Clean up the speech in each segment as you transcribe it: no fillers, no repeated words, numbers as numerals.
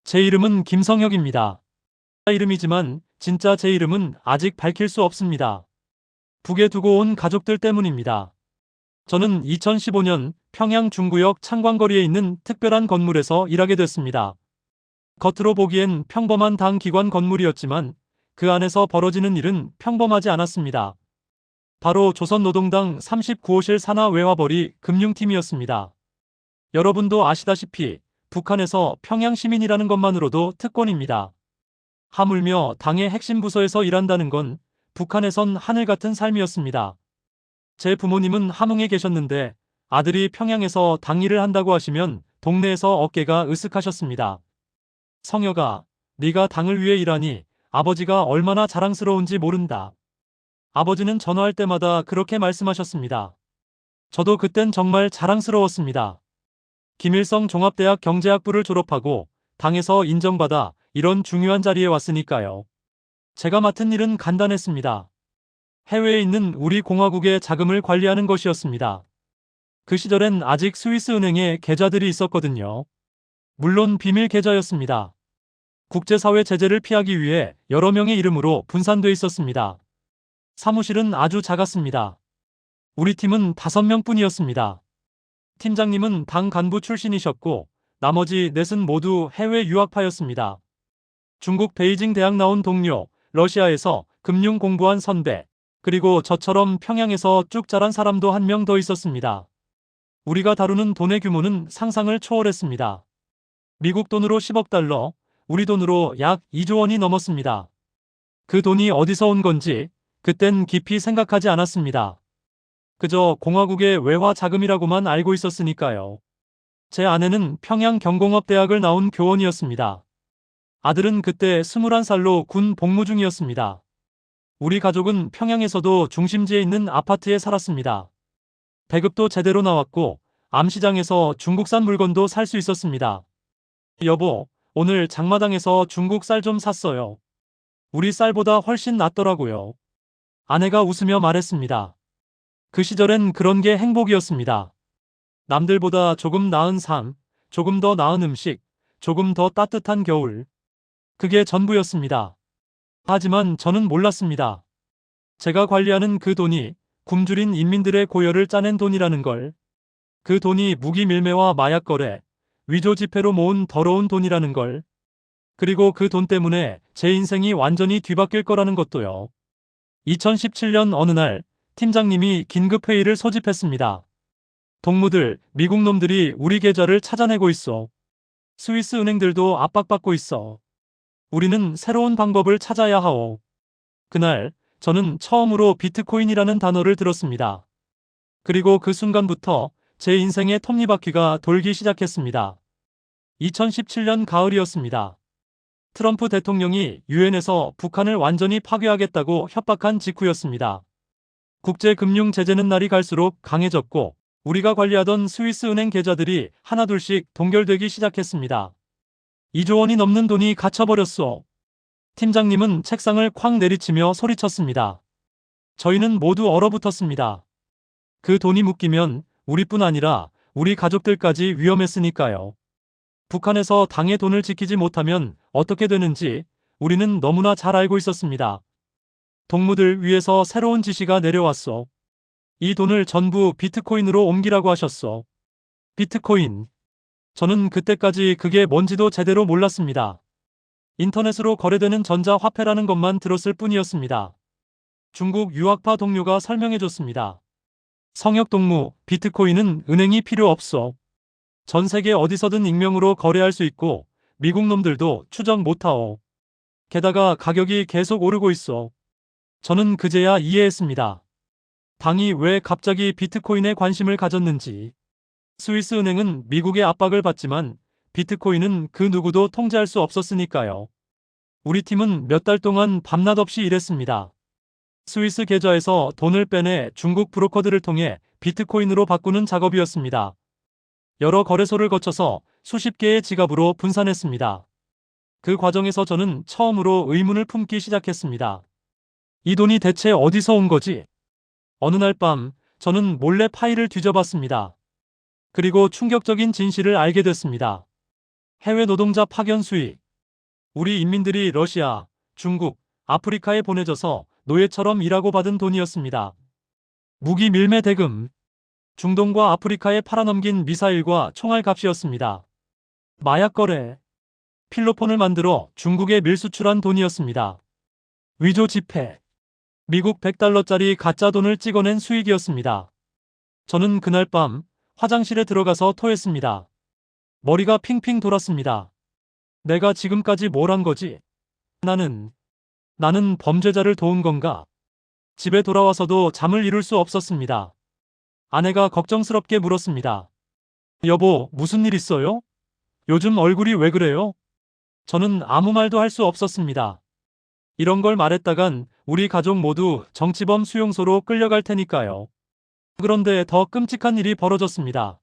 제 이름은 김성혁입니다. 이름이지만 진짜 제 이름은 아직 밝힐 수 없습니다. 북에 두고 온 가족들 때문입니다. 저는 2015년 평양 중구역 창광거리에 있는 특별한 건물에서 일하게 됐습니다. 겉으로 보기엔 평범한 당 기관 건물이었지만 그 안에서 벌어지는 일은 평범하지 않았습니다. 바로 조선노동당 39호실 산하 외화벌이 금융팀이었습니다. 여러분도 아시다시피 북한에서 평양 시민이라는 것만으로도 특권입니다. 하물며 당의 핵심 부서에서 일한다는 건 북한에선 하늘 같은 삶이었습니다. 제 부모님은 함흥에 계셨는데 아들이 평양에서 당 일을 한다고 하시면 동네에서 어깨가 으쓱하셨습니다. 성혁아, 네가 당을 위해 일하니 아버지가 얼마나 자랑스러운지 모른다. 아버지는 전화할 때마다 그렇게 말씀하셨습니다. 저도 그땐 정말 자랑스러웠습니다. 김일성 종합대학 경제학부를 졸업하고 당에서 인정받아 이런 중요한 자리에 왔으니까요. 제가 맡은 일은 간단했습니다. 해외에 있는 우리 공화국의 자금을 관리하는 것이었습니다. 그 시절엔 아직 스위스 은행에 계좌들이 있었거든요. 물론 비밀 계좌였습니다. 국제사회 제재를 피하기 위해 여러 명의 이름으로 분산돼 있었습니다. 사무실은 아주 작았습니다. 우리 팀은 5명뿐이었습니다. 팀장님은 당 간부 출신이셨고 나머지 넷은 모두 해외 유학파였습니다. 중국 베이징 대학 나온 동료, 러시아에서 금융 공부한 선배, 그리고 저처럼 평양에서 쭉 자란 사람도 한 명 더 있었습니다. 우리가 다루는 돈의 규모는 상상을 초월했습니다. 미국 돈으로 10억 달러, 우리 돈으로 약 2조 원이 넘었습니다. 그 돈이 어디서 온 건지 그땐 깊이 생각하지 않았습니다. 그저 공화국의 외화 자금이라고만 알고 있었으니까요. 제 아내는 평양경공업대학을 나온 교원이었습니다. 아들은 그때 21살로 군 복무 중이었습니다. 우리 가족은 평양에서도 중심지에 있는 아파트에 살았습니다. 배급도 제대로 나왔고 암시장에서 중국산 물건도 살 수 있었습니다. 여보, 오늘 장마당에서 중국 쌀 좀 샀어요. 우리 쌀보다 훨씬 낫더라고요. 아내가 웃으며 말했습니다. 그 시절엔 그런 게 행복이었습니다. 남들보다 조금 나은 삶, 조금 더 나은 음식, 조금 더 따뜻한 겨울. 그게 전부였습니다. 하지만 저는 몰랐습니다. 제가 관리하는 그 돈이 굶주린 인민들의 고열을 짜낸 돈이라는 걸. 그 돈이 무기 밀매와 마약 거래, 위조 지폐로 모은 더러운 돈이라는 걸. 그리고 그 돈 때문에 제 인생이 완전히 뒤바뀔 거라는 것도요. 2017년 어느 날 팀장님이 긴급 회의를 소집했습니다. 동무들, 미국 놈들이 우리 계좌를 찾아내고 있어. 스위스 은행들도 압박받고 있어. 우리는 새로운 방법을 찾아야 하오. 그날 저는 처음으로 비트코인이라는 단어를 들었습니다. 그리고 그 순간부터 제 인생의 톱니바퀴가 돌기 시작했습니다. 2017년 가을이었습니다. 트럼프 대통령이 유엔에서 북한을 완전히 파괴하겠다고 협박한 직후였습니다. 국제금융 제재는 날이 갈수록 강해졌고 우리가 관리하던 스위스 은행 계좌들이 하나둘씩 동결되기 시작했습니다. 2조 원이 넘는 돈이 갇혀버렸어. 팀장님은 책상을 쾅 내리치며 소리쳤습니다. 저희는 모두 얼어붙었습니다. 그 돈이 묶이면 우리뿐 아니라 우리 가족들까지 위험했으니까요. 북한에서 당의 돈을 지키지 못하면 어떻게 되는지 우리는 너무나 잘 알고 있었습니다. 동무들 위에서 새로운 지시가 내려왔어. 이 돈을 전부 비트코인으로 옮기라고 하셨어. 비트코인. 저는 그때까지 그게 뭔지도 제대로 몰랐습니다. 인터넷으로 거래되는 전자화폐라는 것만 들었을 뿐이었습니다. 중국 유학파 동료가 설명해줬습니다. 성역 동무, 비트코인은 은행이 필요 없어. 전 세계 어디서든 익명으로 거래할 수 있고 미국 놈들도 추적 못하오. 게다가 가격이 계속 오르고 있어. 저는 그제야 이해했습니다. 당이 왜 갑자기 비트코인에 관심을 가졌는지. 스위스 은행은 미국의 압박을 받지만 비트코인은 그 누구도 통제할 수 없었으니까요. 우리 팀은 몇 달 동안 밤낮 없이 일했습니다. 스위스 계좌에서 돈을 빼내 중국 브로커들을 통해 비트코인으로 바꾸는 작업이었습니다. 여러 거래소를 거쳐서 수십 개의 지갑으로 분산했습니다. 그 과정에서 저는 처음으로 의문을 품기 시작했습니다. 이 돈이 대체 어디서 온 거지? 어느 날 밤 저는 몰래 파일을 뒤져봤습니다. 그리고 충격적인 진실을 알게 됐습니다. 해외 노동자 파견 수익. 우리 인민들이 러시아, 중국, 아프리카에 보내져서 노예처럼 일하고 받은 돈이었습니다. 무기 밀매 대금. 중동과 아프리카에 팔아넘긴 미사일과 총알 값이었습니다. 마약 거래. 필로폰을 만들어 중국에 밀수출한 돈이었습니다. 위조 지폐. 미국 100달러짜리 가짜 돈을 찍어낸 수익이었습니다. 저는 그날 밤 화장실에 들어가서 토했습니다. 머리가 핑핑 돌았습니다. 내가 지금까지 뭘 한 거지? 나는 범죄자를 도운 건가? 집에 돌아와서도 잠을 이룰 수 없었습니다. 아내가 걱정스럽게 물었습니다. 여보, 무슨 일 있어요? 요즘 얼굴이 왜 그래요? 저는 아무 말도 할 수 없었습니다. 이런 걸 말했다간 우리 가족 모두 정치범 수용소로 끌려갈 테니까요. 그런데 더 끔찍한 일이 벌어졌습니다.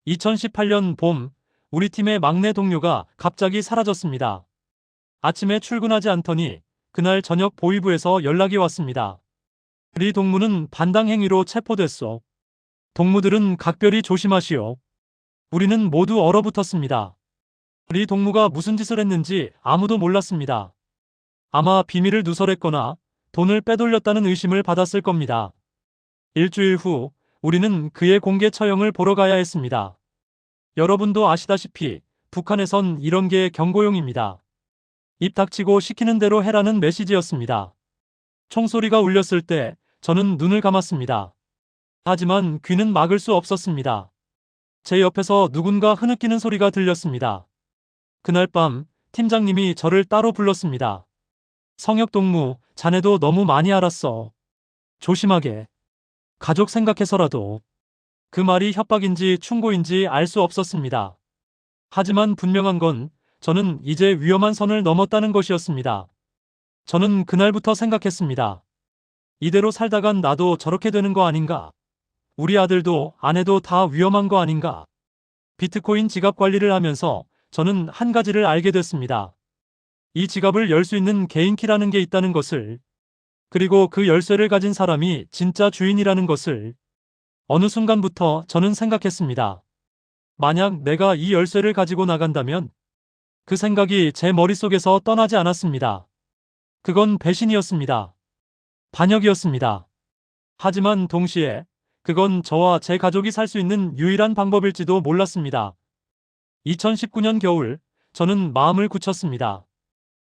2018년 봄, 우리 팀의 막내 동료가 갑자기 사라졌습니다. 아침에 출근하지 않더니 그날 저녁 보위부에서 연락이 왔습니다. 리 동무는 반당 행위로 체포됐소. 동무들은 각별히 조심하시오. 우리는 모두 얼어붙었습니다. 리 동무가 무슨 짓을 했는지 아무도 몰랐습니다. 아마 비밀을 누설했거나 돈을 빼돌렸다는 의심을 받았을 겁니다. 일주일 후 우리는 그의 공개 처형을 보러 가야 했습니다. 여러분도 아시다시피 북한에선 이런 게 경고용입니다. 입 닥치고 시키는 대로 해라는 메시지였습니다. 총소리가 울렸을 때 저는 눈을 감았습니다. 하지만 귀는 막을 수 없었습니다. 제 옆에서 누군가 흐느끼는 소리가 들렸습니다. 그날 밤 팀장님이 저를 따로 불렀습니다. 성혁 동무, 자네도 너무 많이 알았어. 조심하게. 가족 생각해서라도. 그 말이 협박인지 충고인지 알 수 없었습니다. 하지만 분명한 건 저는 이제 위험한 선을 넘었다는 것이었습니다. 저는 그날부터 생각했습니다. 이대로 살다간 나도 저렇게 되는 거 아닌가? 우리 아들도 아내도 다 위험한 거 아닌가? 비트코인 지갑 관리를 하면서 저는 한 가지를 알게 됐습니다. 이 지갑을 열 수 있는 개인키라는 게 있다는 것을, 그리고 그 열쇠를 가진 사람이 진짜 주인이라는 것을 어느 순간부터 저는 생각했습니다. 만약 내가 이 열쇠를 가지고 나간다면 그 생각이 제 머릿속에서 떠나지 않았습니다. 그건 배신이었습니다. 반역이었습니다. 하지만 동시에 그건 저와 제 가족이 살 수 있는 유일한 방법일지도 몰랐습니다. 2019년 겨울, 저는 마음을 굳혔습니다.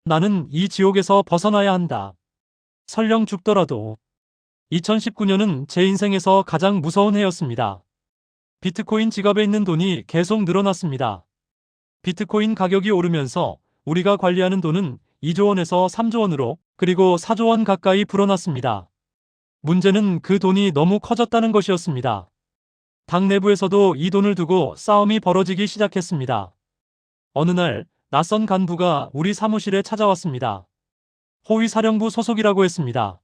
나는 이 지옥에서 벗어나야 한다. 설령 죽더라도. 2019년은 제 인생에서 가장 무서운 해였습니다. 비트코인 지갑에 있는 돈이 계속 늘어났습니다. 비트코인 가격이 오르면서 우리가 관리하는 돈은 2조 원에서 3조 원으로, 그리고 4조 원 가까이 불어났습니다. 문제는 그 돈이 너무 커졌다는 것이었습니다. 당 내부에서도 이 돈을 두고 싸움이 벌어지기 시작했습니다. 어느 날 낯선 간부가 우리 사무실에 찾아왔습니다. 호위사령부 소속이라고 했습니다.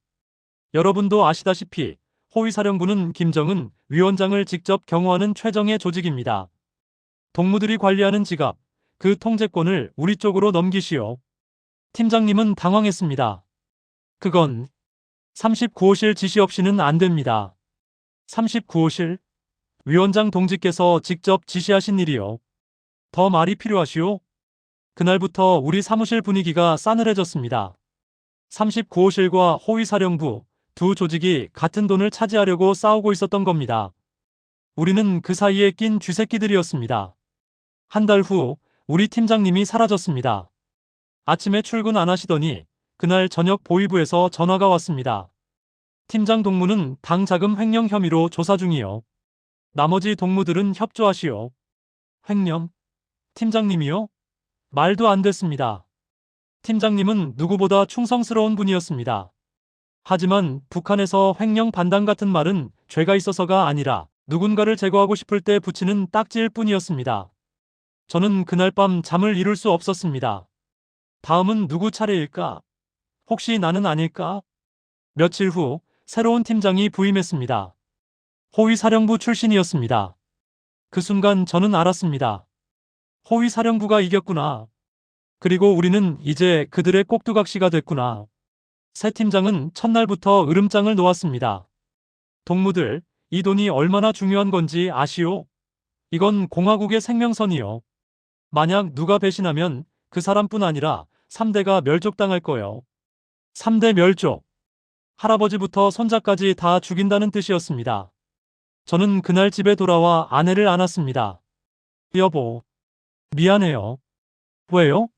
여러분도 아시다시피 호위사령부는 김정은 위원장을 직접 경호하는 최정예 조직입니다. 동무들이 관리하는 지갑, 그 통제권을 우리 쪽으로 넘기시오. 팀장님은 당황했습니다. 그건 39호실 지시 없이는 안 됩니다. 39호실? 위원장 동지께서 직접 지시하신 일이요. 더 말이 필요하시오? 그날부터 우리 사무실 분위기가 싸늘해졌습니다. 39호실과 호위사령부 두 조직이 같은 돈을 차지하려고 싸우고 있었던 겁니다. 우리는 그 사이에 낀 쥐새끼들이었습니다. 한 달 후 우리 팀장님이 사라졌습니다. 아침에 출근 안 하시더니 그날 저녁 보위부에서 전화가 왔습니다. 팀장 동무는 당 자금 횡령 혐의로 조사 중이요. 나머지 동무들은 협조하시오. 횡령? 팀장님이요? 말도 안 됐습니다. 팀장님은 누구보다 충성스러운 분이었습니다. 하지만 북한에서 횡령 반당 같은 말은 죄가 있어서가 아니라 누군가를 제거하고 싶을 때 붙이는 딱지일 뿐이었습니다. 저는 그날 밤 잠을 이룰 수 없었습니다. 다음은 누구 차례일까? 혹시 나는 아닐까? 며칠 후 새로운 팀장이 부임했습니다. 호위사령부 출신이었습니다. 그 순간 저는 알았습니다. 호위사령부가 이겼구나. 그리고 우리는 이제 그들의 꼭두각시가 됐구나. 새 팀장은 첫날부터 으름장을 놓았습니다. 동무들, 이 돈이 얼마나 중요한 건지 아시오? 이건 공화국의 생명선이요. 만약 누가 배신하면 그 사람뿐 아니라 3대가 멸족당할 거예요. 3대 멸족. 할아버지부터 손자까지 다 죽인다는 뜻이었습니다. 저는 그날 집에 돌아와 아내를 안았습니다. 여보, 미안해요. 왜요?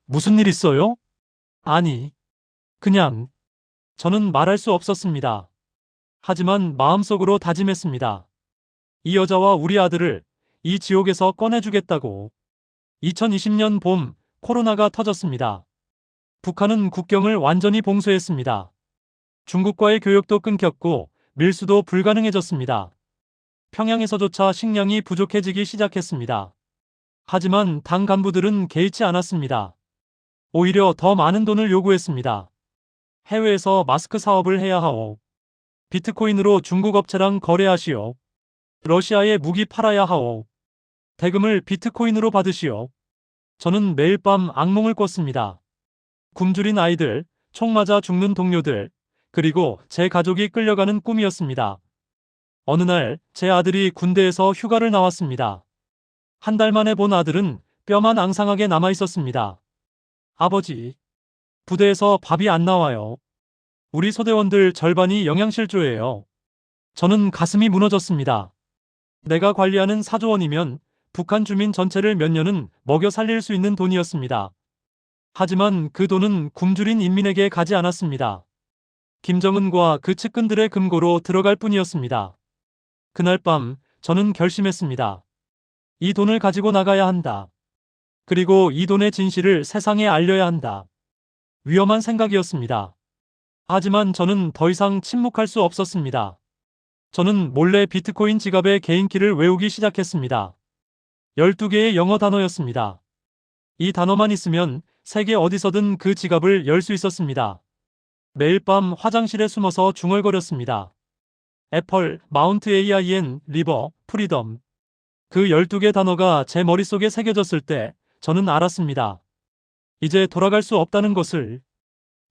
무슨 일 있어요? 아니, 그냥, 저는 말할 수 없었습니다. 하지만 마음속으로 다짐했습니다. 이 여자와 우리 아들을 이 지옥에서 꺼내주겠다고. 2020년 봄, 코로나가 터졌습니다. 북한은 국경을 완전히 봉쇄했습니다. 중국과의 교역도 끊겼고 밀수도 불가능해졌습니다. 평양에서조차 식량이 부족해지기 시작했습니다. 하지만 당 간부들은 개의치 않았습니다. 오히려 더 많은 돈을 요구했습니다. 해외에서 마스크 사업을 해야 하오. 비트코인으로 중국 업체랑 거래하시오. 러시아에 무기 팔아야 하오. 대금을 비트코인으로 받으시오. 저는 매일 밤 악몽을 꿨습니다. 굶주린 아이들, 총 맞아 죽는 동료들, 그리고 제 가족이 끌려가는 꿈이었습니다. 어느 날 제 아들이 군대에서 휴가를 나왔습니다. 한 달 만에 본 아들은 뼈만 앙상하게 남아 있었습니다. 아버지, 부대에서 밥이 안 나와요. 우리 소대원들 절반이 영양실조예요. 저는 가슴이 무너졌습니다. 내가 관리하는 4조 원이면 북한 주민 전체를 몇 년은 먹여 살릴 수 있는 돈이었습니다. 하지만 그 돈은 굶주린 인민에게 가지 않았습니다. 김정은과 그 측근들의 금고로 들어갈 뿐이었습니다. 그날 밤 저는 결심했습니다. 이 돈을 가지고 나가야 한다. 그리고 이 돈의 진실을 세상에 알려야 한다. 위험한 생각이었습니다. 하지만 저는 더 이상 침묵할 수 없었습니다. 저는 몰래 비트코인 지갑의 개인키를 외우기 시작했습니다. 12개의 영어 단어였습니다. 이 단어만 있으면 세계 어디서든 그 지갑을 열 수 있었습니다. 매일 밤 화장실에 숨어서 중얼거렸습니다. 애플, 마운트 AIN, 리버, 프리덤. 그 12개 단어가 제 머릿속에 새겨졌을 때 저는 알았습니다. 이제 돌아갈 수 없다는 것을.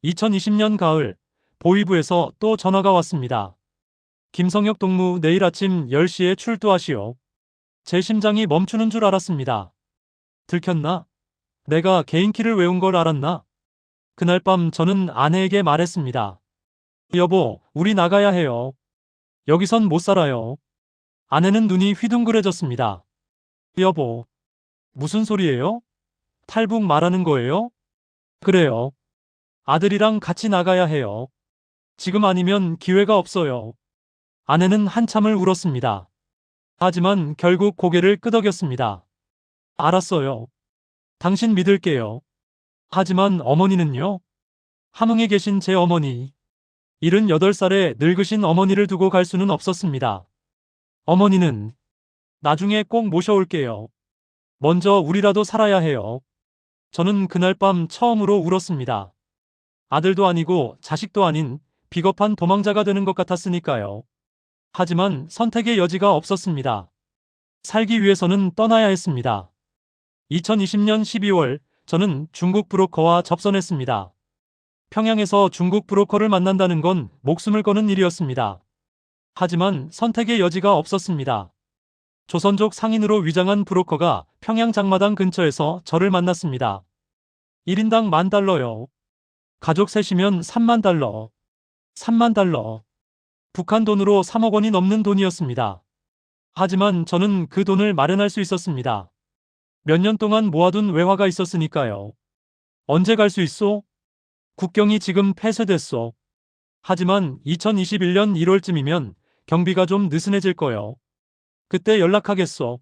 2020년 가을, 보위부에서 또 전화가 왔습니다. 김성혁 동무 내일 아침 10시에 출두하시오. 제 심장이 멈추는 줄 알았습니다. 들켰나? 내가 개인키를 외운 걸 알았나? 그날 밤 저는 아내에게 말했습니다. 여보, 우리 나가야 해요. 여기선 못 살아요. 아내는 눈이 휘둥그레졌습니다. 여보, 무슨 소리예요? 탈북 말하는 거예요? 그래요. 아들이랑 같이 나가야 해요. 지금 아니면 기회가 없어요. 아내는 한참을 울었습니다. 하지만 결국 고개를 끄덕였습니다. 알았어요. 당신 믿을게요. 하지만 어머니는요? 함흥에 계신 제 어머니. 78살의 늙으신 어머니를 두고 갈 수는 없었습니다. 어머니는 나중에 꼭 모셔올게요. 먼저 우리라도 살아야 해요. 저는 그날 밤 처음으로 울었습니다. 아들도 아니고 자식도 아닌 비겁한 도망자가 되는 것 같았으니까요. 하지만 선택의 여지가 없었습니다. 살기 위해서는 떠나야 했습니다. 2020년 12월 저는 중국 브로커와 접선했습니다. 평양에서 중국 브로커를 만난다는 건 목숨을 거는 일이었습니다. 하지만 선택의 여지가 없었습니다. 조선족 상인으로 위장한 브로커가 평양 장마당 근처에서 저를 만났습니다. 1인당 $10,000요. 가족 셋이면 3만 달러. 3만 달러. 북한 돈으로 3억 원이 넘는 돈이었습니다. 하지만 저는 그 돈을 마련할 수 있었습니다. 몇 년 동안 모아둔 외화가 있었으니까요. 언제 갈 수 있소? 국경이 지금 폐쇄됐소. 하지만 2021년 1월쯤이면 경비가 좀 느슨해질 거요. 그때 연락하겠소.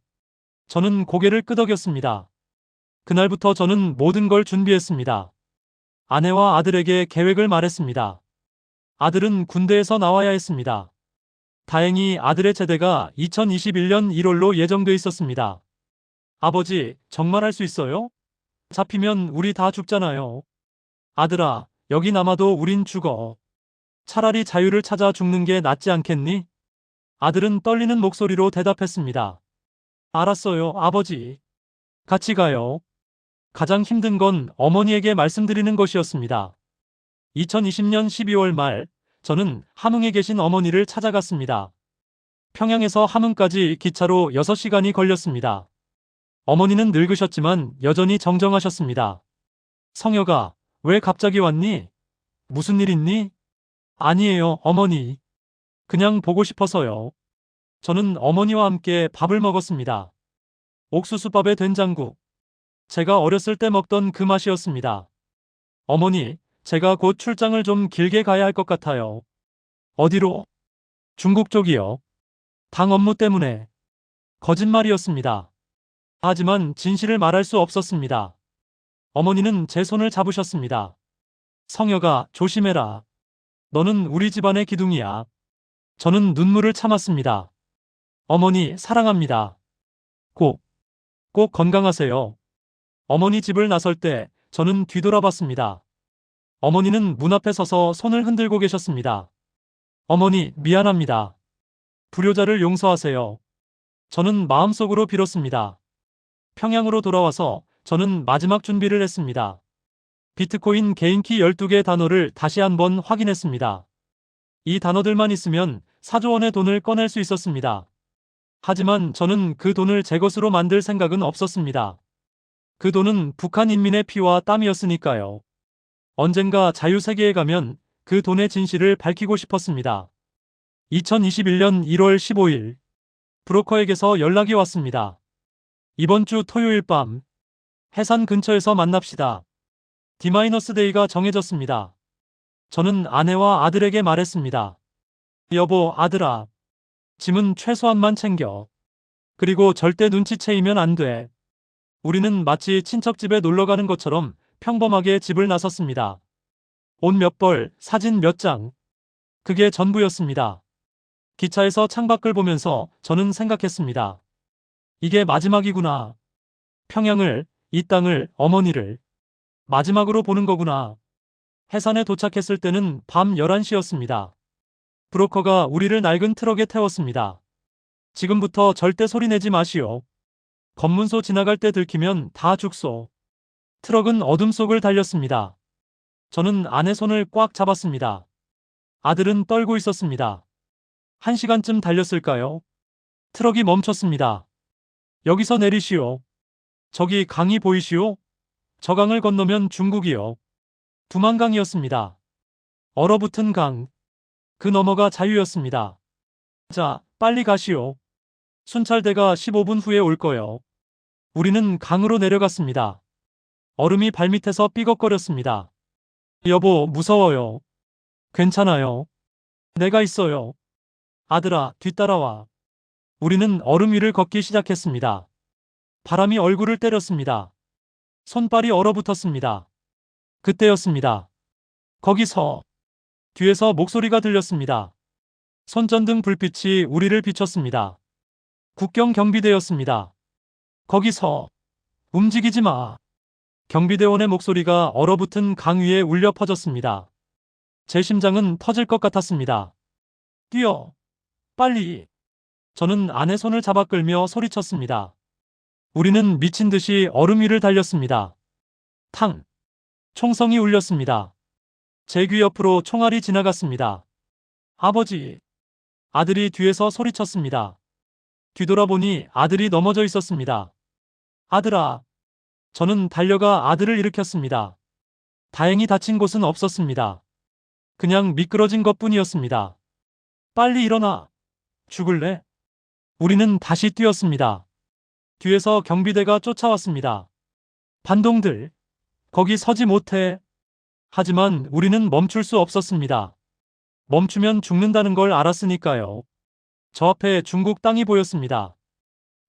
저는 고개를 끄덕였습니다. 그날부터 저는 모든 걸 준비했습니다. 아내와 아들에게 계획을 말했습니다. 아들은 군대에서 나와야 했습니다. 다행히 아들의 제대가 2021년 1월로 예정돼 있었습니다. 아버지, 정말 할 수 있어요? 잡히면 우리 다 죽잖아요. 아들아, 여기 남아도 우린 죽어. 차라리 자유를 찾아 죽는 게 낫지 않겠니? 아들은 떨리는 목소리로 대답했습니다. 알았어요, 아버지. 같이 가요. 가장 힘든 건 어머니에게 말씀드리는 것이었습니다. 2020년 12월 말, 저는 함흥에 계신 어머니를 찾아갔습니다. 평양에서 함흥까지 기차로 6시간이 걸렸습니다. 어머니는 늙으셨지만 여전히 정정하셨습니다. 성혁아, 왜 갑자기 왔니? 무슨 일 있니? 아니에요, 어머니. 그냥 보고 싶어서요. 저는 어머니와 함께 밥을 먹었습니다. 옥수수밥에 된장국. 제가 어렸을 때 먹던 그 맛이었습니다. 어머니, 제가 곧 출장을 좀 길게 가야 할 것 같아요. 어디로? 중국 쪽이요. 당 업무 때문에. 거짓말이었습니다. 하지만 진실을 말할 수 없었습니다. 어머니는 제 손을 잡으셨습니다. 성혁아, 조심해라. 너는 우리 집안의 기둥이야. 저는 눈물을 참았습니다. 어머니, 사랑합니다. 꼭, 꼭 건강하세요. 어머니 집을 나설 때 저는 뒤돌아봤습니다. 어머니는 문 앞에 서서 손을 흔들고 계셨습니다. 어머니, 미안합니다. 불효자를 용서하세요. 저는 마음속으로 빌었습니다. 평양으로 돌아와서 저는 마지막 준비를 했습니다. 비트코인 개인키 12개 단어를 다시 한번 확인했습니다. 이 단어들만 있으면 4조 원의 돈을 꺼낼 수 있었습니다. 하지만 저는 그 돈을 제 것으로 만들 생각은 없었습니다. 그 돈은 북한 인민의 피와 땀이었으니까요. 언젠가 자유세계에 가면 그 돈의 진실을 밝히고 싶었습니다. 2021년 1월 15일 브로커에게서 연락이 왔습니다. 이번 주 토요일 밤 해산 근처에서 만납시다. D-데이가 정해졌습니다. 저는 아내와 아들에게 말했습니다. 여보, 아들아. 짐은 최소한만 챙겨. 그리고 절대 눈치채이면 안 돼. 우리는 마치 친척집에 놀러 가는 것처럼 평범하게 집을 나섰습니다. 옷 몇 벌, 사진 몇 장. 그게 전부였습니다. 기차에서 창밖을 보면서 저는 생각했습니다. 이게 마지막이구나. 평양을, 이 땅을, 어머니를 마지막으로 보는 거구나. 해산에 도착했을 때는 밤 11시였습니다. 브로커가 우리를 낡은 트럭에 태웠습니다. 지금부터 절대 소리 내지 마시오. 검문소 지나갈 때 들키면 다 죽소. 트럭은 어둠 속을 달렸습니다. 저는 아내 손을 꽉 잡았습니다. 아들은 떨고 있었습니다. 1시간쯤 달렸을까요? 트럭이 멈췄습니다. 여기서 내리시오. 저기 강이 보이시오? 저 강을 건너면 중국이요. 두만강이었습니다. 얼어붙은 강. 그 너머가 자유였습니다. 자, 빨리 가시오. 순찰대가 15분 후에 올 거요. 우리는 강으로 내려갔습니다. 얼음이 발밑에서 삐걱거렸습니다. 여보, 무서워요. 괜찮아요. 내가 있어요. 아들아, 뒤따라와. 우리는 얼음 위를 걷기 시작했습니다. 바람이 얼굴을 때렸습니다. 손발이 얼어붙었습니다. 그때였습니다. 거기서 뒤에서 목소리가 들렸습니다. 손전등 불빛이 우리를 비췄습니다. 국경 경비대였습니다. 거기서 움직이지 마. 경비대원의 목소리가 얼어붙은 강 위에 울려 퍼졌습니다. 제 심장은 터질 것 같았습니다. 뛰어. 빨리. 저는 아내 손을 잡아 끌며 소리쳤습니다. 우리는 미친 듯이 얼음 위를 달렸습니다. 탕. 총성이 울렸습니다. 제 귀 옆으로 총알이 지나갔습니다. 아버지. 아들이 뒤에서 소리쳤습니다. 뒤돌아보니 아들이 넘어져 있었습니다. 아들아. 저는 달려가 아들을 일으켰습니다. 다행히 다친 곳은 없었습니다. 그냥 미끄러진 것뿐이었습니다. 빨리 일어나. 죽을래? 우리는 다시 뛰었습니다. 뒤에서 경비대가 쫓아왔습니다. 반동들. 거기 서지 못해. 하지만 우리는 멈출 수 없었습니다. 멈추면 죽는다는 걸 알았으니까요. 저 앞에 중국 땅이 보였습니다.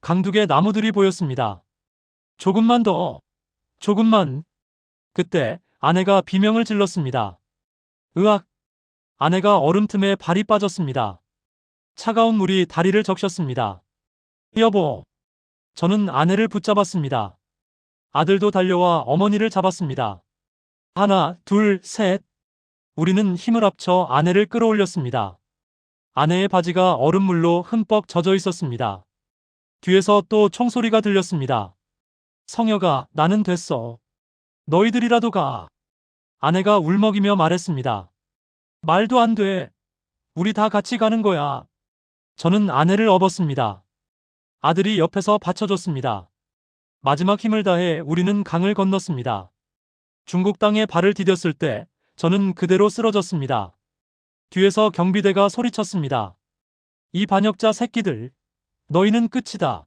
강둑의 나무들이 보였습니다. 조금만 더. 조금만. 그때 아내가 비명을 질렀습니다. 으악. 아내가 얼음 틈에 발이 빠졌습니다. 차가운 물이 다리를 적셨습니다. 여보. 저는 아내를 붙잡았습니다. 아들도 달려와 어머니를 잡았습니다. 하나, 둘, 셋. 우리는 힘을 합쳐 아내를 끌어올렸습니다. 아내의 바지가 얼음물로 흠뻑 젖어 있었습니다. 뒤에서 또 총소리가 들렸습니다. 성혁아, 나는 됐어. 너희들이라도 가. 아내가 울먹이며 말했습니다. 말도 안 돼. 우리 다 같이 가는 거야. 저는 아내를 업었습니다. 아들이 옆에서 받쳐줬습니다. 마지막 힘을 다해 우리는 강을 건넜습니다. 중국 땅에 발을 디뎠을 때 저는 그대로 쓰러졌습니다. 뒤에서 경비대가 소리쳤습니다. 이 반역자 새끼들, 너희는 끝이다.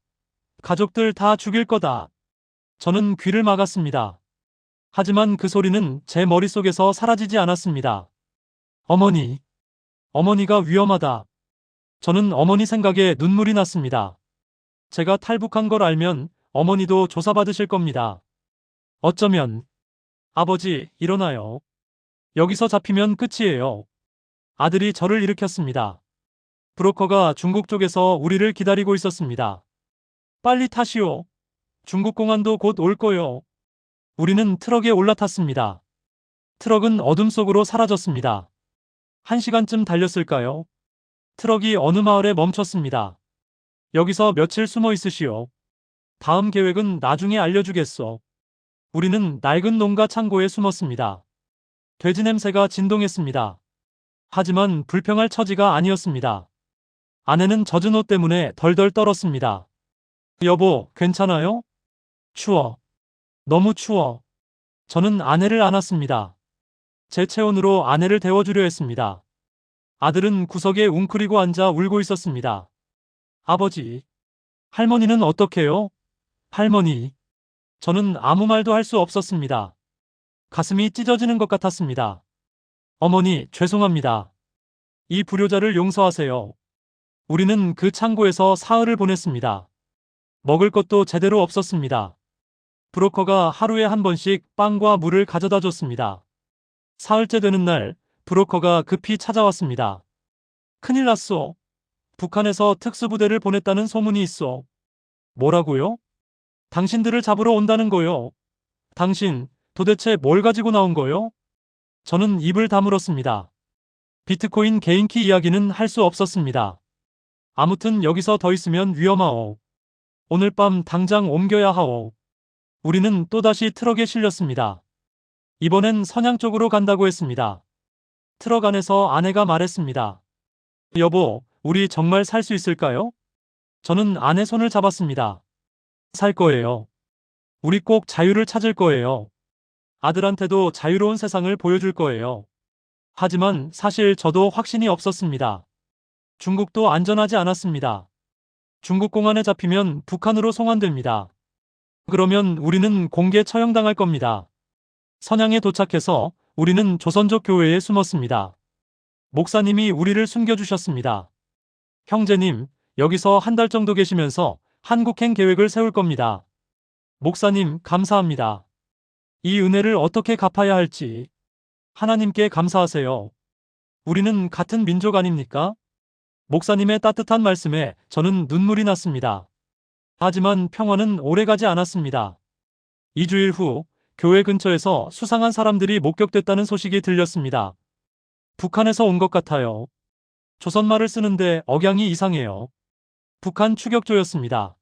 가족들 다 죽일 거다. 저는 귀를 막았습니다. 하지만 그 소리는 제 머릿속에서 사라지지 않았습니다. 어머니, 어머니가 위험하다. 저는 어머니 생각에 눈물이 났습니다. 제가 탈북한 걸 알면 어머니도 조사받으실 겁니다. 어쩌면, 아버지, 일어나요. 여기서 잡히면 끝이에요. 아들이 저를 일으켰습니다. 브로커가 중국 쪽에서 우리를 기다리고 있었습니다. 빨리 타시오. 중국 공안도 곧 올 거요. 우리는 트럭에 올라탔습니다. 트럭은 어둠 속으로 사라졌습니다. 1시간쯤 달렸을까요? 트럭이 어느 마을에 멈췄습니다. 여기서 며칠 숨어 있으시오. 다음 계획은 나중에 알려주겠소. 우리는 낡은 농가 창고에 숨었습니다. 돼지 냄새가 진동했습니다. 하지만 불평할 처지가 아니었습니다. 아내는 젖은 옷 때문에 덜덜 떨었습니다. 여보, 괜찮아요? 추워. 너무 추워. 저는 아내를 안았습니다. 제 체온으로 아내를 데워주려 했습니다. 아들은 구석에 웅크리고 앉아 울고 있었습니다. 아버지, 할머니는 어떡해요? 할머니. 저는 아무 말도 할 수 없었습니다. 가슴이 찢어지는 것 같았습니다. 어머니, 죄송합니다. 이 불효자를 용서하세요. 우리는 그 창고에서 사흘을 보냈습니다. 먹을 것도 제대로 없었습니다. 브로커가 하루에 한 번씩 빵과 물을 가져다 줬습니다. 사흘째 되는 날, 브로커가 급히 찾아왔습니다. 큰일 났소. 북한에서 특수부대를 보냈다는 소문이 있어. 뭐라고요? 당신들을 잡으러 온다는 거요. 당신, 도대체 뭘 가지고 나온 거요? 저는 입을 다물었습니다. 비트코인 개인키 이야기는 할 수 없었습니다. 아무튼 여기서 더 있으면 위험하오. 오늘 밤 당장 옮겨야 하오. 우리는 또다시 트럭에 실렸습니다. 이번엔 선양 쪽으로 간다고 했습니다. 트럭 안에서 아내가 말했습니다. 여보, 우리 정말 살 수 있을까요? 저는 아내 손을 잡았습니다. 살 거예요. 우리 꼭 자유를 찾을 거예요. 아들한테도 자유로운 세상을 보여줄 거예요. 하지만 사실 저도 확신이 없었습니다. 중국도 안전하지 않았습니다. 중국 공안에 잡히면 북한으로 송환됩니다. 그러면 우리는 공개 처형당할 겁니다. 선양에 도착해서 우리는 조선족 교회에 숨었습니다. 목사님이 우리를 숨겨주셨습니다. 형제님, 여기서 한 달 정도 계시면서 한국행 계획을 세울 겁니다. 목사님, 감사합니다. 이 은혜를 어떻게 갚아야 할지 하나님께 감사하세요. 우리는 같은 민족 아닙니까? 목사님의 따뜻한 말씀에 저는 눈물이 났습니다. 하지만 평화는 오래가지 않았습니다. 2주일 후 교회 근처에서 수상한 사람들이 목격됐다는 소식이 들렸습니다. 북한에서 온 것 같아요. 조선말을 쓰는데 억양이 이상해요. 북한 추격조였습니다.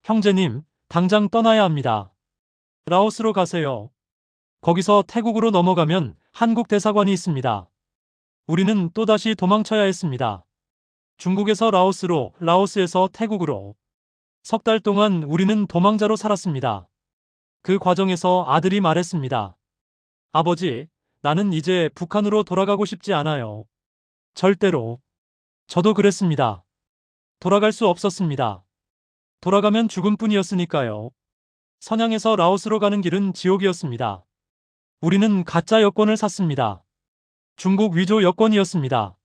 형제님, 당장 떠나야 합니다. 라오스로 가세요. 거기서 태국으로 넘어가면 한국 대사관이 있습니다. 우리는 또다시 도망쳐야 했습니다. 중국에서 라오스로, 라오스에서 태국으로. 석 달 동안 우리는 도망자로 살았습니다. 그 과정에서 아들이 말했습니다. 아버지, 나는 이제 북한으로 돌아가고 싶지 않아요. 절대로. 저도 그랬습니다. 돌아갈 수 없었습니다. 돌아가면 죽음뿐이었으니까요. 선양에서 라오스로 가는 길은 지옥이었습니다. 우리는 가짜 여권을 샀습니다. 중국 위조 여권이었습니다.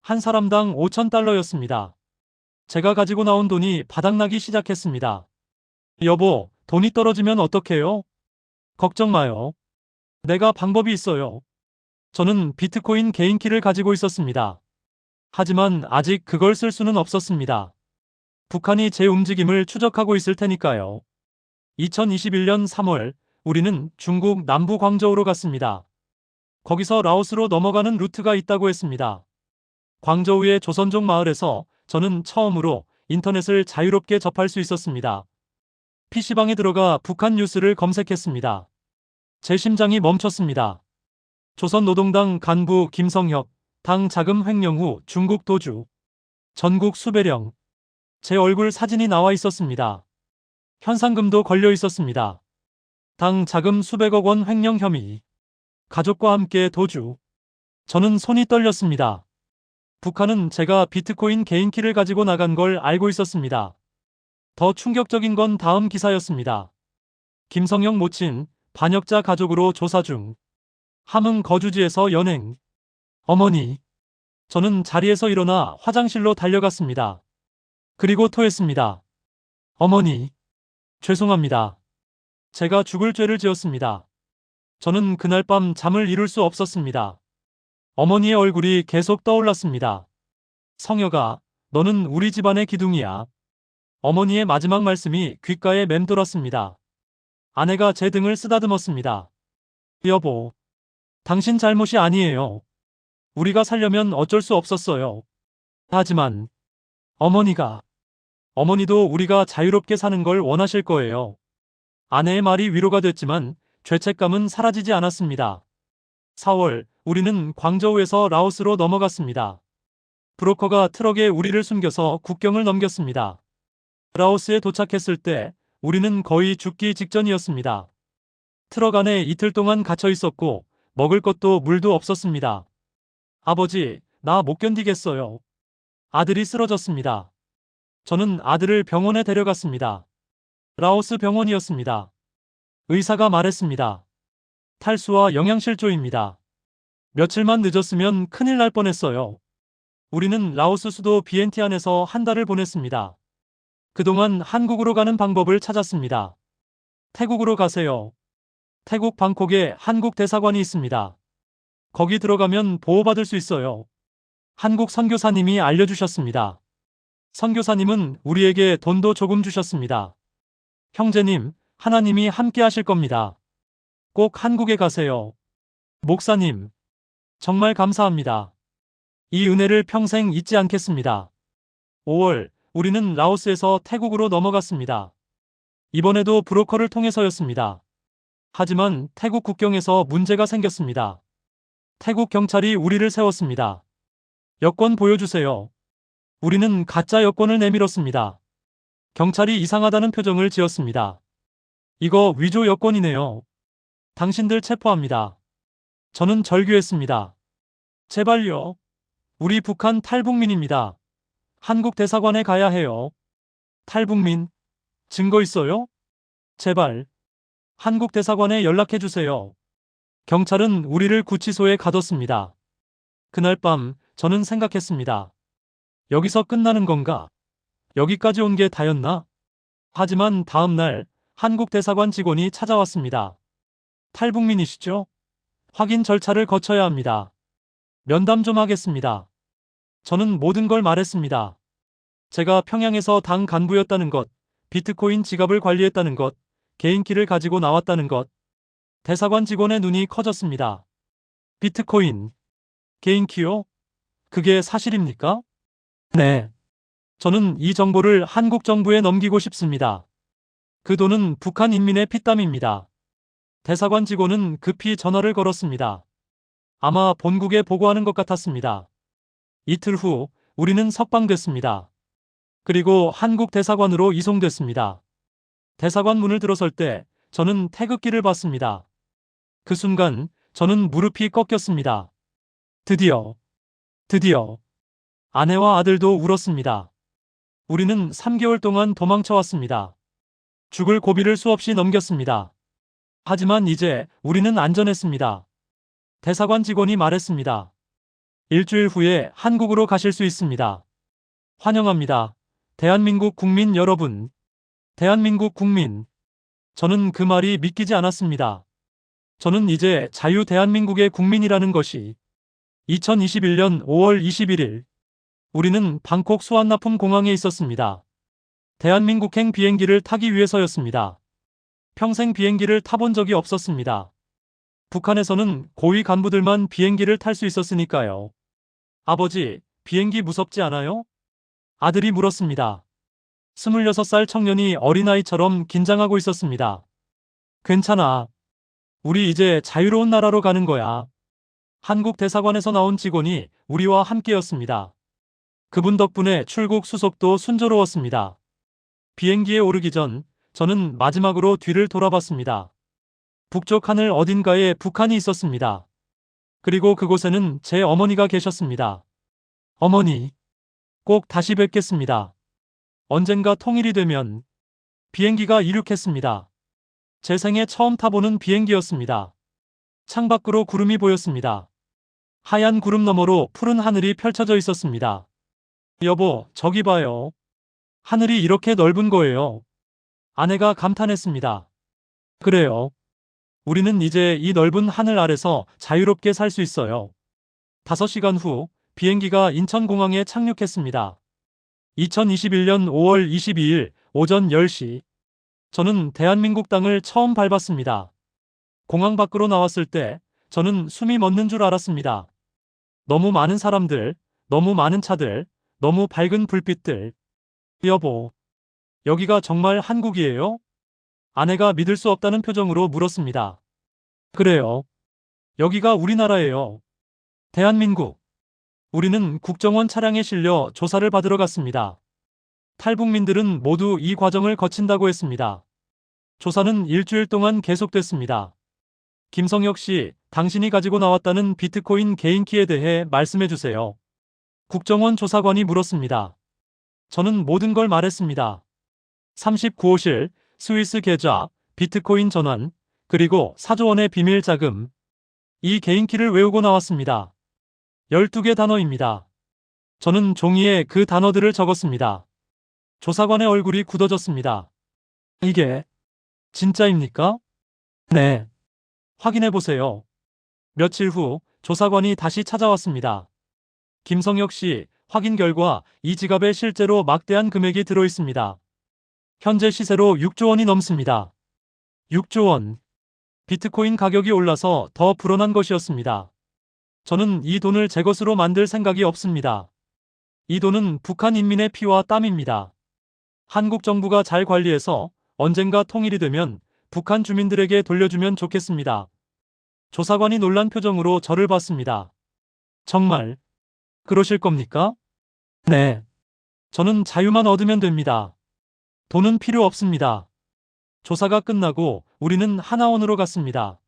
한 사람당 5,000달러였습니다. 제가 가지고 나온 돈이 바닥나기 시작했습니다. 여보, 돈이 떨어지면 어떡해요? 걱정 마요. 내가 방법이 있어요. 저는 비트코인 개인키를 가지고 있었습니다. 하지만 아직 그걸 쓸 수는 없었습니다. 북한이 제 움직임을 추적하고 있을 테니까요. 2021년 3월, 우리는 중국 남부 광저우로 갔습니다. 거기서 라오스로 넘어가는 루트가 있다고 했습니다. 광저우의 조선족 마을에서 저는 처음으로 인터넷을 자유롭게 접할 수 있었습니다. PC방에 들어가 북한 뉴스를 검색했습니다. 제 심장이 멈췄습니다. 조선노동당 간부 김성혁, 당 자금 횡령 후 중국 도주. 전국 수배령. 제 얼굴 사진이 나와 있었습니다. 현상금도 걸려 있었습니다. 당 자금 수백억 원 횡령 혐의. 가족과 함께 도주. 저는 손이 떨렸습니다. 북한은 제가 비트코인 개인키를 가지고 나간 걸 알고 있었습니다. 더 충격적인 건 다음 기사였습니다. 김성영 모친, 반역자 가족으로 조사 중. 함흥 거주지에서 연행. 어머니. 저는 자리에서 일어나 화장실로 달려갔습니다. 그리고 토했습니다. 어머니. 죄송합니다. 제가 죽을 죄를 지었습니다. 저는 그날 밤 잠을 이룰 수 없었습니다. 어머니의 얼굴이 계속 떠올랐습니다. 성혁아, 너는 우리 집안의 기둥이야. 어머니의 마지막 말씀이 귓가에 맴돌았습니다. 아내가 제 등을 쓰다듬었습니다. 여보, 당신 잘못이 아니에요. 우리가 살려면 어쩔 수 없었어요. 하지만 어머니도 우리가 자유롭게 사는 걸 원하실 거예요. 아내의 말이 위로가 됐지만 죄책감은 사라지지 않았습니다. 4월, 우리는 광저우에서 라오스로 넘어갔습니다. 브로커가 트럭에 우리를 숨겨서 국경을 넘겼습니다. 라오스에 도착했을 때 우리는 거의 죽기 직전이었습니다. 트럭 안에 이틀 동안 갇혀 있었고 먹을 것도 물도 없었습니다. 아버지, 나 못 견디겠어요. 아들이 쓰러졌습니다. 저는 아들을 병원에 데려갔습니다. 라오스 병원이었습니다. 의사가 말했습니다. 탈수와 영양실조입니다. 며칠만 늦었으면 큰일 날 뻔했어요. 우리는 라오스 수도 비엔티안에서 한 달을 보냈습니다. 그동안 한국으로 가는 방법을 찾았습니다. 태국으로 가세요. 태국 방콕에 한국 대사관이 있습니다. 거기 들어가면 보호받을 수 있어요. 한국 선교사님이 알려주셨습니다. 선교사님은 우리에게 돈도 조금 주셨습니다. 형제님, 하나님이 함께 하실 겁니다. 꼭 한국에 가세요. 목사님, 정말 감사합니다. 이 은혜를 평생 잊지 않겠습니다. 5월, 우리는 라오스에서 태국으로 넘어갔습니다. 이번에도 브로커를 통해서였습니다. 하지만 태국 국경에서 문제가 생겼습니다. 태국 경찰이 우리를 세웠습니다. 여권 보여주세요. 우리는 가짜 여권을 내밀었습니다. 경찰이 이상하다는 표정을 지었습니다. 이거 위조 여권이네요. 당신들 체포합니다. 저는 절규했습니다. 제발요. 우리 북한 탈북민입니다. 한국 대사관에 가야 해요. 탈북민? 증거 있어요? 제발. 한국 대사관에 연락해 주세요. 경찰은 우리를 구치소에 가뒀습니다. 그날 밤 저는 생각했습니다. 여기서 끝나는 건가? 여기까지 온 게 다였나? 하지만 다음 날 한국 대사관 직원이 찾아왔습니다. 탈북민이시죠? 확인 절차를 거쳐야 합니다. 면담 좀 하겠습니다. 저는 모든 걸 말했습니다. 제가 평양에서 당 간부였다는 것, 비트코인 지갑을 관리했다는 것, 개인키를 가지고 나왔다는 것. 대사관 직원의 눈이 커졌습니다. 비트코인, 개인키요? 그게 사실입니까? 네. 저는 이 정보를 한국 정부에 넘기고 싶습니다. 그 돈은 북한 인민의 피땀입니다. 대사관 직원은 급히 전화를 걸었습니다. 아마 본국에 보고하는 것 같았습니다. 이틀 후 우리는 석방됐습니다. 그리고 한국 대사관으로 이송됐습니다. 대사관 문을 들어설 때 저는 태극기를 봤습니다. 그 순간 저는 무릎이 꺾였습니다. 드디어 아내와 아들도 울었습니다. 우리는 3개월 동안 도망쳐왔습니다. 죽을 고비를 수없이 넘겼습니다. 하지만 이제 우리는 안전했습니다. 대사관 직원이 말했습니다. 일주일 후에 한국으로 가실 수 있습니다. 환영합니다. 대한민국 국민 여러분. 대한민국 국민. 저는 그 말이 믿기지 않았습니다. 저는 이제 자유 대한민국의 국민이라는 것이. 2021년 5월 21일. 우리는 방콕 수완나품 공항에 있었습니다. 대한민국행 비행기를 타기 위해서였습니다. 평생 비행기를 타본 적이 없었습니다. 북한에서는 고위 간부들만 비행기를 탈 수 있었으니까요. 아버지, 비행기 무섭지 않아요? 아들이 물었습니다. 26살 청년이 어린아이처럼 긴장하고 있었습니다. 괜찮아. 우리 이제 자유로운 나라로 가는 거야. 한국 대사관에서 나온 직원이 우리와 함께였습니다. 그분 덕분에 출국 수속도 순조로웠습니다. 비행기에 오르기 전 저는 마지막으로 뒤를 돌아봤습니다. 북쪽 하늘 어딘가에 북한이 있었습니다. 그리고 그곳에는 제 어머니가 계셨습니다. 어머니, 꼭 다시 뵙겠습니다. 언젠가 통일이 되면. 비행기가 이륙했습니다. 제 생애 처음 타보는 비행기였습니다. 창밖으로 구름이 보였습니다. 하얀 구름 너머로 푸른 하늘이 펼쳐져 있었습니다. 여보, 저기 봐요. 하늘이 이렇게 넓은 거예요. 아내가 감탄했습니다. 그래요. 우리는 이제 이 넓은 하늘 아래서 자유롭게 살 수 있어요. 5시간 후 비행기가 인천공항에 착륙했습니다. 2021년 5월 22일 오전 10시. 저는 대한민국 땅을 처음 밟았습니다. 공항 밖으로 나왔을 때 저는 숨이 멎는 줄 알았습니다. 너무 많은 사람들, 너무 많은 차들, 너무 밝은 불빛들. 여보, 여기가 정말 한국이에요? 아내가 믿을 수 없다는 표정으로 물었습니다. 그래요. 여기가 우리나라예요. 대한민국. 우리는 국정원 차량에 실려 조사를 받으러 갔습니다. 탈북민들은 모두 이 과정을 거친다고 했습니다. 조사는 일주일 동안 계속됐습니다. 김성혁 씨, 당신이 가지고 나왔다는 비트코인 개인키에 대해 말씀해 주세요. 국정원 조사관이 물었습니다. 저는 모든 걸 말했습니다. 39호실, 스위스 계좌, 비트코인 전환, 그리고 4조 원의 비밀 자금. 이 개인키를 외우고 나왔습니다. 12개 단어입니다. 저는 종이에 그 단어들을 적었습니다. 조사관의 얼굴이 굳어졌습니다. 이게 진짜입니까? 네. 확인해 보세요. 며칠 후 조사관이 다시 찾아왔습니다. 김성혁 씨, 확인 결과 이 지갑에 실제로 막대한 금액이 들어 있습니다. 현재 시세로 6조 원이 넘습니다. 6조 원. 비트코인 가격이 올라서 더 불어난 것이었습니다. 저는 이 돈을 제 것으로 만들 생각이 없습니다. 이 돈은 북한 인민의 피와 땀입니다. 한국 정부가 잘 관리해서 언젠가 통일이 되면 북한 주민들에게 돌려주면 좋겠습니다. 조사관이 놀란 표정으로 저를 봤습니다. 정말 그러실 겁니까? 네. 저는 자유만 얻으면 됩니다. 돈은 필요 없습니다. 조사가 끝나고 우리는 하나원으로 갔습니다.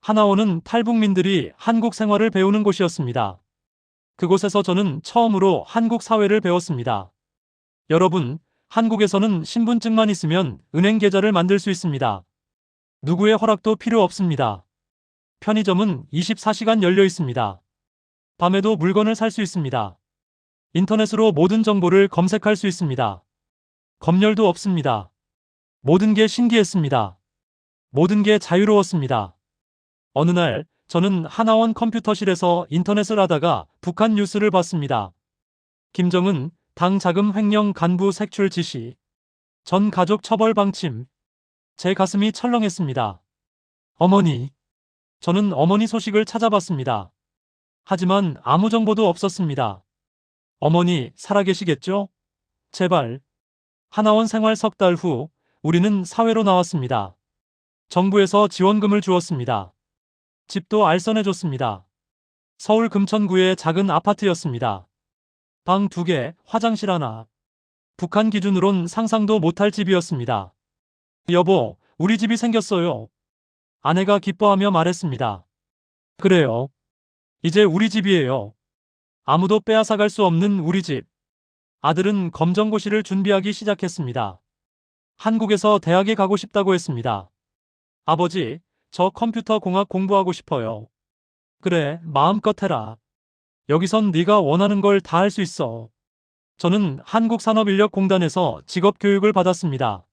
하나원은 탈북민들이 한국 생활을 배우는 곳이었습니다. 그곳에서 저는 처음으로 한국 사회를 배웠습니다. 여러분, 한국에서는 신분증만 있으면 은행 계좌를 만들 수 있습니다. 누구의 허락도 필요 없습니다. 편의점은 24시간 열려 있습니다. 밤에도 물건을 살 수 있습니다. 인터넷으로 모든 정보를 검색할 수 있습니다. 검열도 없습니다. 모든 게 신기했습니다. 모든 게 자유로웠습니다. 어느 날 저는 하나원 컴퓨터실에서 인터넷을 하다가 북한 뉴스를 봤습니다. 김정은 당 자금 횡령 간부 색출 지시. 전 가족 처벌 방침. 제 가슴이 철렁했습니다. 어머니. 저는 어머니 소식을 찾아봤습니다. 하지만 아무 정보도 없었습니다. 어머니, 살아계시겠죠? 제발. 하나원 생활 석 달 후 우리는 사회로 나왔습니다. 정부에서 지원금을 주었습니다. 집도 알선해줬습니다. 서울 금천구의 작은 아파트였습니다. 방 2개, 화장실 하나. 북한 기준으론 상상도 못할 집이었습니다. 여보, 우리 집이 생겼어요. 아내가 기뻐하며 말했습니다. 그래요. 이제 우리 집이에요. 아무도 빼앗아갈 수 없는 우리 집. 아들은 검정고시를 준비하기 시작했습니다. 한국에서 대학에 가고 싶다고 했습니다. 아버지, 저 컴퓨터 공학 공부하고 싶어요. 그래, 마음껏 해라. 여기선 네가 원하는 걸 다 할 수 있어. 저는 한국산업인력공단에서 직업교육을 받았습니다.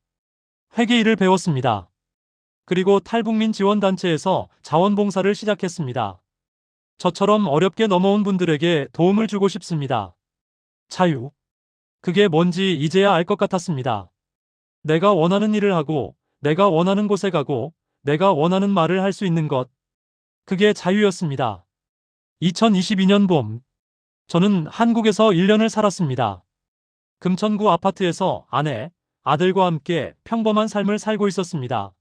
회계 일을 배웠습니다. 그리고 탈북민 지원단체에서 자원봉사를 시작했습니다. 저처럼 어렵게 넘어온 분들에게 도움을 주고 싶습니다. 자유. 그게 뭔지 이제야 알 것 같았습니다. 내가 원하는 일을 하고, 내가 원하는 곳에 가고, 내가 원하는 말을 할 수 있는 것. 그게 자유였습니다. 2022년 봄. 저는 한국에서 1년을 살았습니다. 금천구 아파트에서 아내, 아들과 함께 평범한 삶을 살고 있었습니다.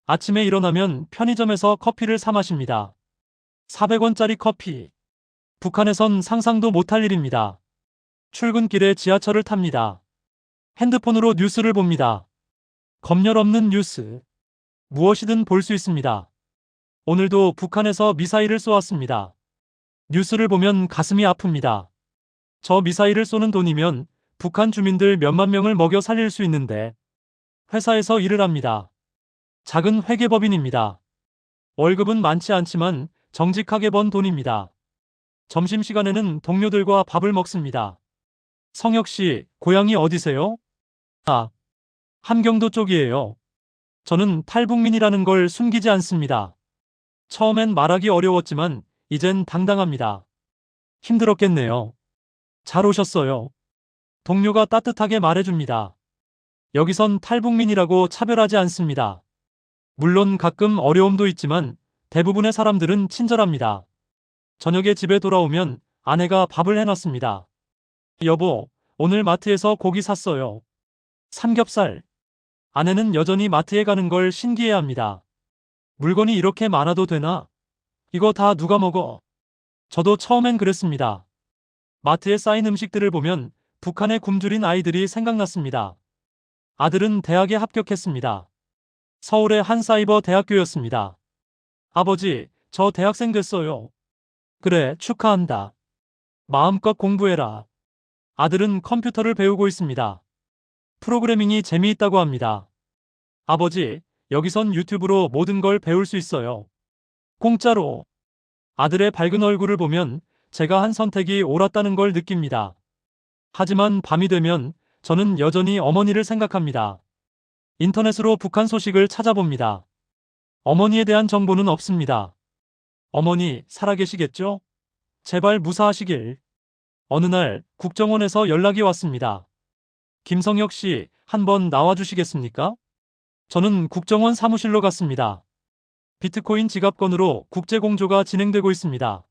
아침에 일어나면 편의점에서 커피를 사 마십니다. 400원짜리 커피. 북한에선 상상도 못할 일입니다. 출근길에 지하철을 탑니다. 핸드폰으로 뉴스를 봅니다. 검열 없는 뉴스. 무엇이든 볼 수 있습니다. 오늘도 북한에서 미사일을 쏘았습니다. 뉴스를 보면 가슴이 아픕니다. 저 미사일을 쏘는 돈이면 북한 주민들 몇만 명을 먹여 살릴 수 있는데 회사에서 일을 합니다. 작은 회계법인입니다. 월급은 많지 않지만 정직하게 번 돈입니다. 점심시간에는 동료들과 밥을 먹습니다. 성혁 씨, 고향이 어디세요? 아, 함경도 쪽이에요. 저는 탈북민이라는 걸 숨기지 않습니다. 처음엔 말하기 어려웠지만 이젠 당당합니다. 힘들었겠네요. 잘 오셨어요. 동료가 따뜻하게 말해줍니다. 여기선 탈북민이라고 차별하지 않습니다. 물론 가끔 어려움도 있지만 대부분의 사람들은 친절합니다. 저녁에 집에 돌아오면 아내가 밥을 해놨습니다. 여보, 오늘 마트에서 고기 샀어요. 삼겹살. 아내는 여전히 마트에 가는 걸 신기해합니다. 물건이 이렇게 많아도 되나? 이거 다 누가 먹어? 저도 처음엔 그랬습니다. 마트에 쌓인 음식들을 보면 북한에 굶주린 아이들이 생각났습니다. 아들은 대학에 합격했습니다. 서울의 한 사이버 대학교였습니다. 아버지, 저 대학생 됐어요. 그래, 축하한다. 마음껏 공부해라. 아들은 컴퓨터를 배우고 있습니다. 프로그래밍이 재미있다고 합니다. 아버지, 여기선 유튜브로 모든 걸 배울 수 있어요. 공짜로. 아들의 밝은 얼굴을 보면 제가 한 선택이 옳았다는 걸 느낍니다. 하지만 밤이 되면 저는 여전히 어머니를 생각합니다. 인터넷으로 북한 소식을 찾아봅니다. 어머니에 대한 정보는 없습니다. 어머니, 살아계시겠죠? 제발 무사하시길. 어느 날 국정원에서 연락이 왔습니다. 김성혁 씨, 한번 나와주시겠습니까? 저는 국정원 사무실로 갔습니다. 비트코인 지갑 건으로 국제공조가 진행되고 있습니다.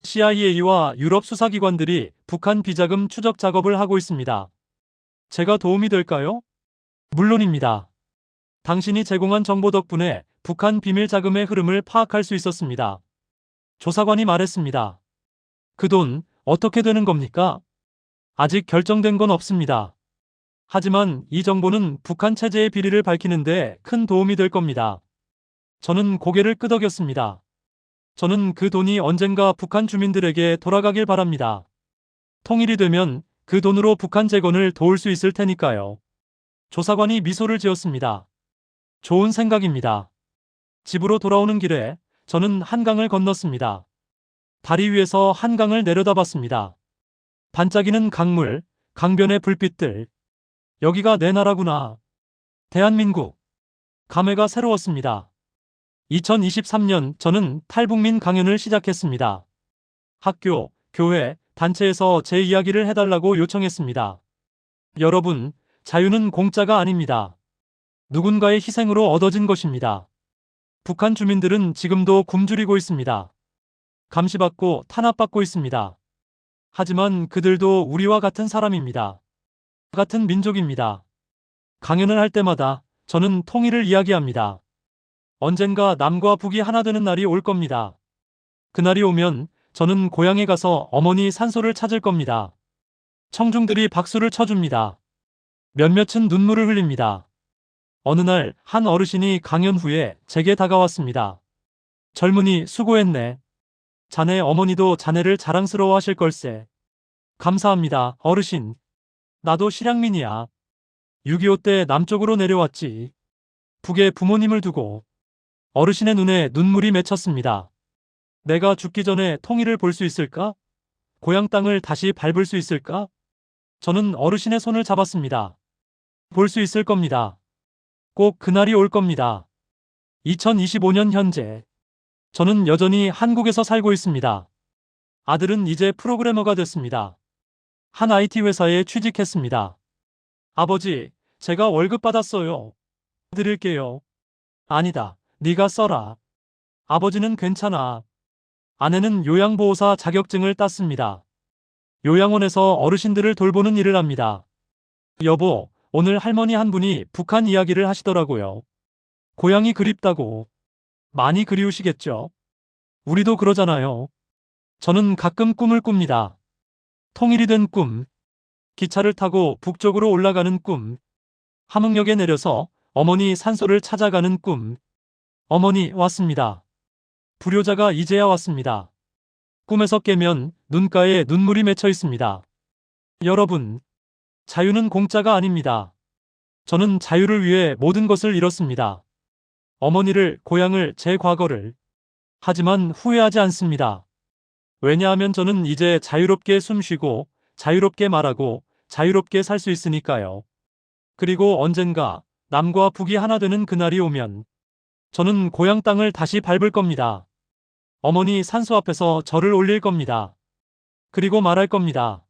CIA와 유럽 수사기관들이 북한 비자금 추적 작업을 하고 있습니다. 제가 도움이 될까요? 물론입니다. 당신이 제공한 정보 덕분에 북한 비밀 자금의 흐름을 파악할 수 있었습니다. 조사관이 말했습니다. 그 돈 어떻게 되는 겁니까? 아직 결정된 건 없습니다. 하지만 이 정보는 북한 체제의 비리를 밝히는데 큰 도움이 될 겁니다. 저는 고개를 끄덕였습니다. 저는 그 돈이 언젠가 북한 주민들에게 돌아가길 바랍니다. 통일이 되면 그 돈으로 북한 재건을 도울 수 있을 테니까요. 조사관이 미소를 지었습니다. 좋은 생각입니다. 집으로 돌아오는 길에 저는 한강을 건넜습니다. 다리 위에서 한강을 내려다봤습니다. 반짝이는 강물, 강변의 불빛들. 여기가 내 나라구나. 대한민국. 감회가 새로웠습니다. 2023년 저는 탈북민 강연을 시작했습니다. 학교, 교회, 단체에서 제 이야기를 해달라고 요청했습니다. 여러분, 자유는 공짜가 아닙니다. 누군가의 희생으로 얻어진 것입니다. 북한 주민들은 지금도 굶주리고 있습니다. 감시받고 탄압받고 있습니다. 하지만 그들도 우리와 같은 사람입니다. 같은 민족입니다. 강연을 할 때마다 저는 통일을 이야기합니다. 언젠가 남과 북이 하나 되는 날이 올 겁니다. 그날이 오면 저는 고향에 가서 어머니 산소를 찾을 겁니다. 청중들이 박수를 쳐줍니다. 몇몇은 눈물을 흘립니다. 어느 날 한 어르신이 강연 후에 제게 다가왔습니다. 젊은이 수고했네. 자네 어머니도 자네를 자랑스러워하실 걸세. 감사합니다, 어르신. 나도 실향민이야. 6.25 때 남쪽으로 내려왔지. 북에 부모님을 두고. 어르신의 눈에 눈물이 맺혔습니다. 내가 죽기 전에 통일을 볼 수 있을까? 고향 땅을 다시 밟을 수 있을까? 저는 어르신의 손을 잡았습니다. 볼 수 있을 겁니다. 꼭 그날이 올 겁니다. 2025년 현재. 저는 여전히 한국에서 살고 있습니다. 아들은 이제 프로그래머가 됐습니다. 한 IT 회사에 취직했습니다. 아버지, 제가 월급 받았어요. 드릴게요. 아니다, 네가 써라. 아버지는 괜찮아. 아내는 요양보호사 자격증을 땄습니다. 요양원에서 어르신들을 돌보는 일을 합니다. 여보, 오늘 할머니 한 분이 북한 이야기를 하시더라고요. 고향이 그립다고. 많이 그리우시겠죠? 우리도 그러잖아요. 저는 가끔 꿈을 꿉니다. 통일이 된 꿈. 기차를 타고 북쪽으로 올라가는 꿈. 함흥역에 내려서 어머니 산소를 찾아가는 꿈. 어머니 왔습니다. 불효자가 이제야 왔습니다. 꿈에서 깨면 눈가에 눈물이 맺혀 있습니다. 여러분, 자유는 공짜가 아닙니다. 저는 자유를 위해 모든 것을 잃었습니다. 어머니를, 고향을, 제 과거를. 하지만 후회하지 않습니다. 왜냐하면 저는 이제 자유롭게 숨쉬고, 자유롭게 말하고, 자유롭게 살 수 있으니까요. 그리고 언젠가 남과 북이 하나 되는 그날이 오면 저는 고향 땅을 다시 밟을 겁니다. 어머니 산소 앞에서 저를 올릴 겁니다. 그리고 말할 겁니다.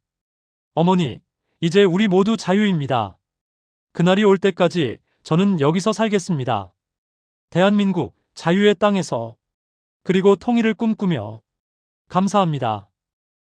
어머니, 이제 우리 모두 자유입니다. 그날이 올 때까지 저는 여기서 살겠습니다. 대한민국 자유의 땅에서. 그리고 통일을 꿈꾸며. 감사합니다.